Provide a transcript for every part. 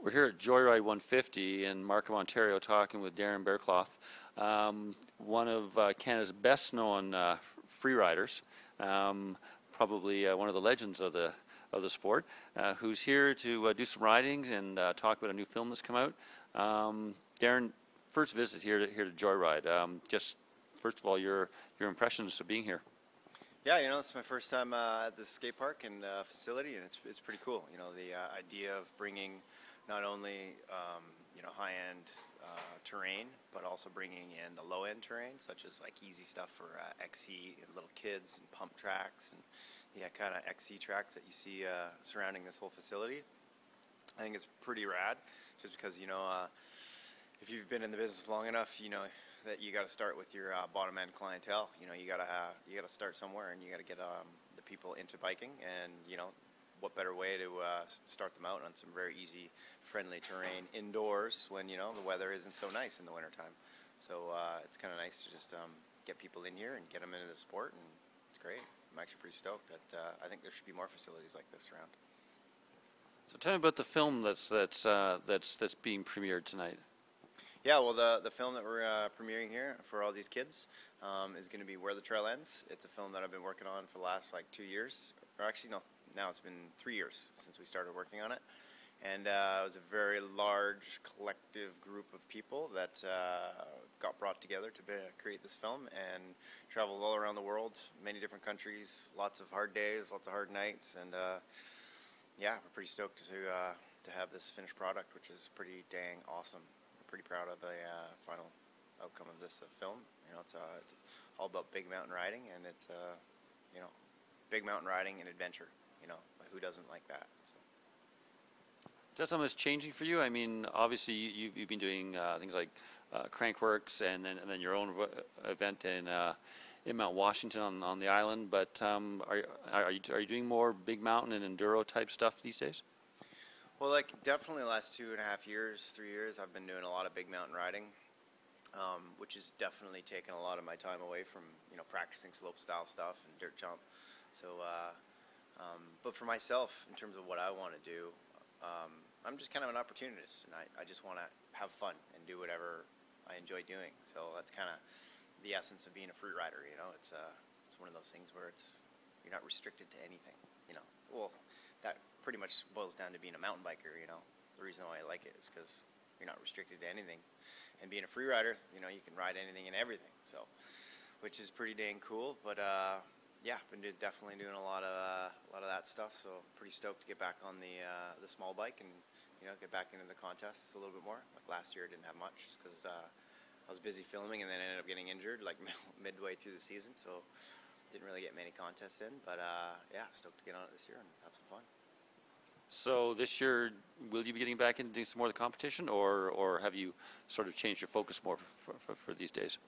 We're here at Joyride150 in Markham, Ontario, talking with Darren Berrecloth, one of Canada's best-known free riders, probably one of the legends of the sport, who's here to do some riding and talk about a new film that's come out. Darren, first visit here to Joyride. Just first of all, your impressions of being here. Yeah, you know, it's my first time at the skate park and facility, and it's pretty cool. You know, the idea of bringing not only you know, high-end terrain, but also bringing in the low-end terrain, such as like easy stuff for XC and little kids and pump tracks and kind of XC tracks that you see surrounding this whole facility. I think it's pretty rad, just because, you know, if you've been in the business long enough, you know that you got to start with your bottom end clientele. You know, you got to start somewhere, and you got to get the people into biking. And you know, what better way to start them out on some very easy, friendly terrain indoors when, you know, the weather isn't so nice in the wintertime. So it's kind of nice to just get people in here and get them into the sport, and it's great. I'm actually pretty stoked that I think there should be more facilities like this around. So tell me about the film that's being premiered tonight. Yeah, well, the film that we're premiering here for all these kids is going to be Where the Trail Ends. It's a film that I've been working on for the last like 2 years, or actually no, now it's been 3 years since we started working on it. And it was a very large collective group of people that got brought together to create this film, and traveled all around the world, many different countries, lots of hard days, lots of hard nights, and yeah, we're pretty stoked to have this finished product, which is pretty dang awesome. Pretty proud of the final outcome of this film. You know, it's all about big mountain riding, and it's you know, big mountain riding and adventure. You know, who doesn't like that? So. Is that something that's changing for you? I mean, obviously you've been doing things like Crankworks, and then your own event in Mount Washington on the island. But are you doing more big mountain and enduro type stuff these days? Well, like definitely the last 2.5 years, 3 years, I've been doing a lot of big mountain riding, which has definitely taken a lot of my time away from, you know, practicing slope style stuff and dirt jump. So, but for myself, in terms of what I want to do, I'm just kind of an opportunist, and I just want to have fun and do whatever I enjoy doing. So that's kind of the essence of being a free rider. You know, it's one of those things where you're not restricted to anything. You know, well, that pretty much boils down to being a mountain biker. You know, the reason why I like it is because you're not restricted to anything, and being a free rider, you know, you can ride anything and everything. So, which is pretty dang cool. But yeah, been definitely doing a lot of that stuff. So pretty stoked to get back on the small bike and, you know, get back into the contests a little bit more. Like last year, I didn't have much just because I was busy filming, and then ended up getting injured like midway through the season. So didn't really get many contests in. But yeah, stoked to get on it this year and have some fun. So this year, will you be getting back into doing some more of the competition, or have you sort of changed your focus more for these days?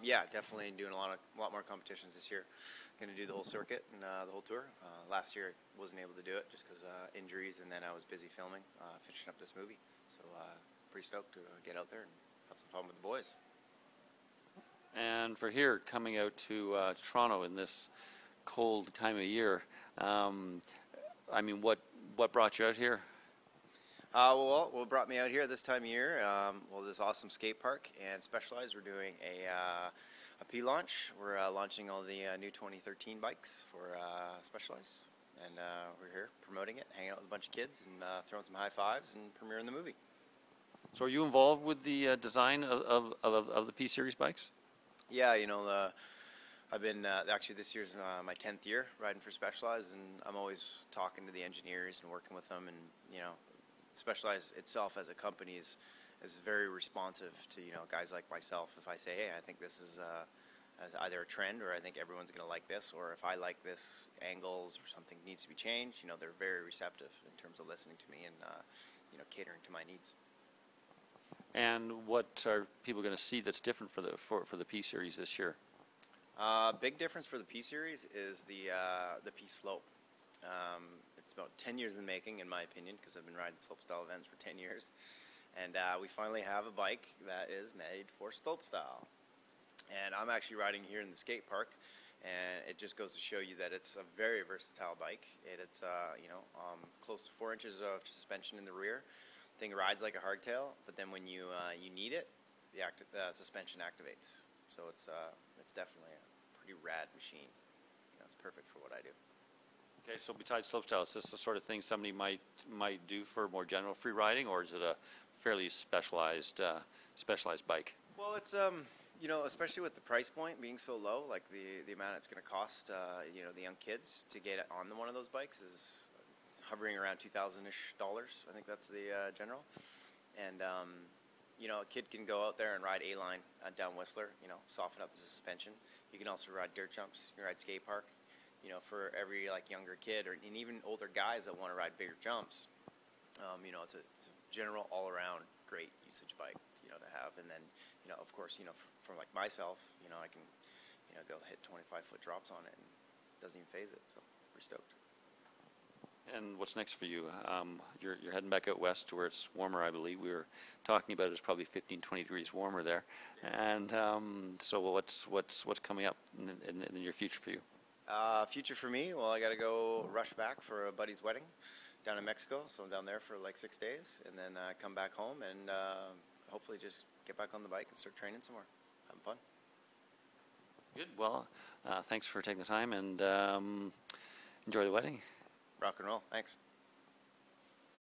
Yeah, definitely doing a lot more competitions this year. Going to do the whole circuit and the whole tour. Last year, wasn't able to do it just because injuries, and then I was busy filming, finishing up this movie. So pretty stoked to get out there and have some fun with the boys. And for here, coming out to Toronto in this cold time of year, I mean, what brought you out here? Well, what brought me out here this time of year, well, this awesome skate park and Specialized, we're doing a P-launch. We're launching all the new 2013 bikes for Specialized, and we're here promoting it, hanging out with a bunch of kids, and throwing some high fives and premiering the movie. So are you involved with the design of the P-Series bikes? Yeah, you know, I've been, actually this year's my 10th year riding for Specialized, and I'm always talking to the engineers and working with them, and, you know, Specialized itself as a company is very responsive to, you know, guys like myself. If I say, hey, I think this is as either a trend, or I think everyone's going to like this, or if I like this angles or something needs to be changed, you know, they're very receptive in terms of listening to me and, you know, catering to my needs. And what are people going to see that's different for the P-Series this year? Big difference for the P-Series is the P-Slope. It's about 10 years in the making, in my opinion, because I've been riding slopestyle events for 10 years. And we finally have a bike that is made for slopestyle. And I'm actually riding here in the skate park, and it just goes to show you that it's a very versatile bike. It's you know, close to 4 inches of suspension in the rear, thing rides like a hardtail, but then when you need it, the suspension activates. So it's definitely a pretty rad machine. You know, it's perfect for what I do. Okay, so besides slopestyle, is this the sort of thing somebody might do for more general free riding, or is it a fairly specialized bike? Well, it's you know, especially with the price point being so low, like the amount it's going to cost, you know, the young kids to get on one of those bikes is hovering around $2,000-ish. I think that's the general. And you know, a kid can go out there and ride A-line down Whistler, you know, soften up the suspension. You can also ride dirt jumps. You can ride skate park. You know, for every like younger kid and even older guys that want to ride bigger jumps, you know, it's a general all-around great usage bike, you know, to have. And then, you know, of course, you know, for like myself, you know, I can, you know, go hit 25-foot drops on it and it doesn't even phase it. So we're stoked. And what's next for you? You're heading back out west to where it's warmer, I believe. We were talking about it's probably 15, 20 degrees warmer there. And so what's coming up in the near future for you? Future for me, well, I got to go rush back for a buddy's wedding down in Mexico. So I'm down there for like 6 days, and then come back home and hopefully just get back on the bike and start training some more. Having fun. Good. Well, thanks for taking the time, and enjoy the wedding. Rock and roll. Thanks.